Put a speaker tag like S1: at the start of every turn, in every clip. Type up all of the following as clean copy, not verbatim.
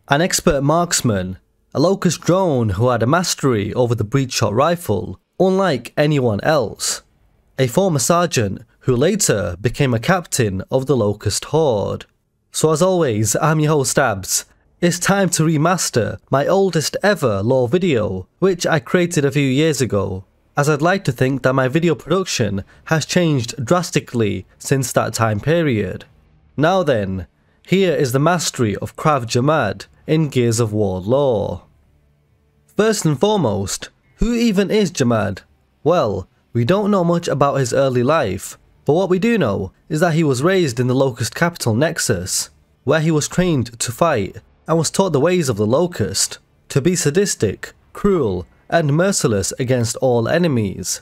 S1: An expert marksman, a Locust drone who had a mastery over the breech shot rifle, unlike anyone else. A former sergeant who later became a captain of the Locust Horde. So as always, I'm your host Abz. It's time to remaster my oldest ever lore video, which I created a few years ago, as I'd like to think that my video production has changed drastically since that time period. Now then, here is the mastery of KRAV JERMAD in Gears of War lore. First and foremost, who even is JERMAD? Well, we don't know much about his early life, but what we do know is that he was raised in the Locust capital Nexus, where he was trained to fight and was taught the ways of the Locust, to be sadistic, cruel, and merciless against all enemies.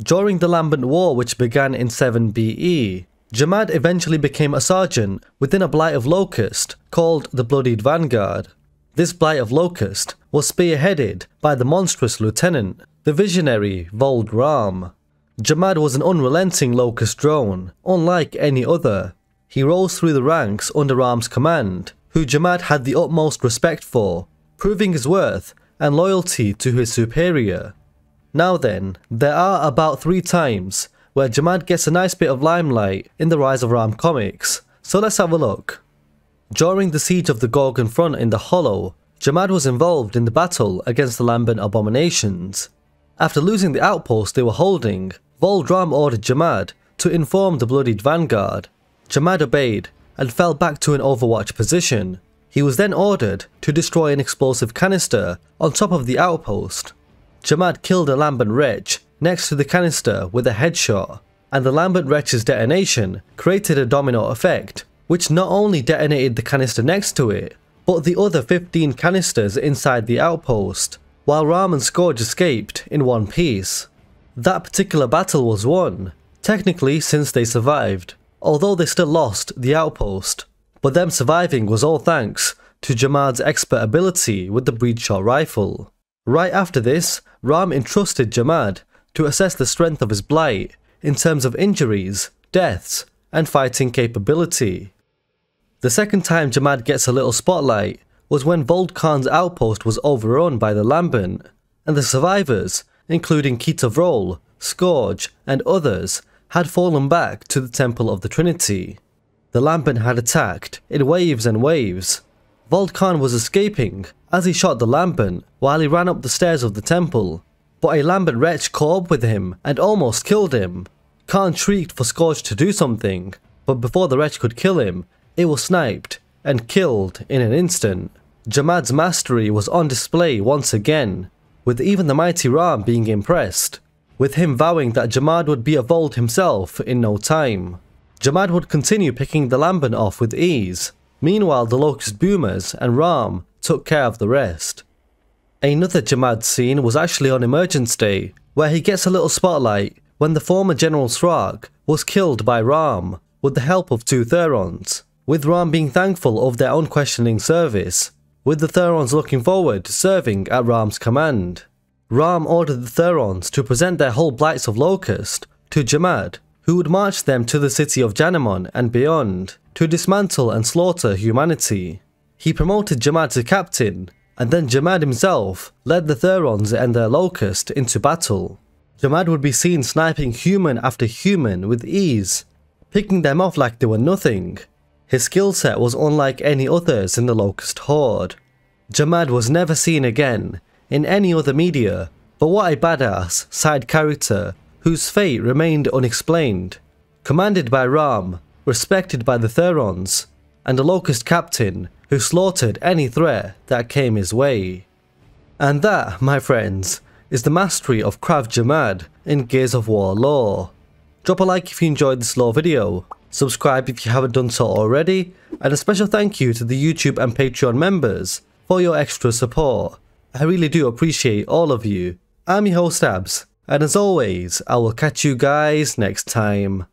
S1: During the Lambent War, which began in 7 BE, JERMAD eventually became a sergeant within a blight of Locust called the Bloodied Vanguard. This blight of Locust was spearheaded by the monstrous lieutenant, the visionary War RAAM. JERMAD was an unrelenting Locust drone, unlike any other. He rose through the ranks under RAAM's command, who JERMAD had the utmost respect for, proving his worth and loyalty to his superior. Now then, there are about 3 times where JERMAD gets a nice bit of limelight in the Rise of RAAM comics, so let's have a look. During the siege of the Gorgon front in the Hollow, JERMAD was involved in the battle against the Lambent abominations. After losing the outpost they were holding, War RAAM ordered JERMAD to inform the Bloodied Vanguard. JERMAD obeyed and fell back to an overwatch position. He was then ordered to destroy an explosive canister on top of the outpost. JERMAD killed a Lambent wretch next to the canister with a headshot, and the Lambent wretch's detonation created a domino effect, which not only detonated the canister next to it, but the other 15 canisters inside the outpost, while RAAM and Scourge escaped in one piece. That particular battle was won, technically since they survived, although they still lost the outpost, but them surviving was all thanks to JERMAD's expert ability with the breech shot rifle. Right after this, RAAM entrusted JERMAD to assess the strength of his blight in terms of injuries, deaths, and fighting capability. The second time JERMAD gets a little spotlight was when Volkan's outpost was overrun by the Lambent, and the survivors, including Kitavrol, Scourge, and others, had fallen back to the Temple of the Trinity. The Lambent had attacked in waves and waves. Volkan was escaping as he shot the Lambent while he ran up the stairs of the temple, but a Lambent wretch caught up with him and almost killed him. Khan shrieked for Scourge to do something, but before the wretch could kill him, it was sniped and killed in an instant. JERMAD's mastery was on display once again, with even the mighty RAAM being impressed, with him vowing that JERMAD would be a Vold himself in no time. JERMAD would continue picking the Lambent off with ease. Meanwhile, the Locust boomers and RAAM took care of the rest. Another JERMAD scene was actually on Emergence Day, where he gets a little spotlight when the former General Sraak was killed by RAAM with the help of 2 Therons, with RAAM being thankful of their unquestioning service, with the Therons looking forward to serving at RAAM's command. RAAM ordered the Therons to present their whole blights of Locust to JERMAD, who would march them to the city of Janamon and beyond to dismantle and slaughter humanity. He promoted JERMAD to captain, and then JERMAD himself led the Therons and their Locust into battle. JERMAD would be seen sniping human after human with ease, picking them off like they were nothing. His skill set was unlike any others in the Locust Horde. JERMAD was never seen again in any other media, but what a badass side character whose fate remained unexplained. Commanded by RAAM, respected by the Therons, and a Locust captain who slaughtered any threat that came his way. And that, my friends, is the mastery of KRAV JERMAD in Gears of War lore. Drop a like if you enjoyed this lore video, subscribe if you haven't done so already, and a special thank you to the YouTube and Patreon members for your extra support. I really do appreciate all of you. I'm your host Abz, and as always, I will catch you guys next time.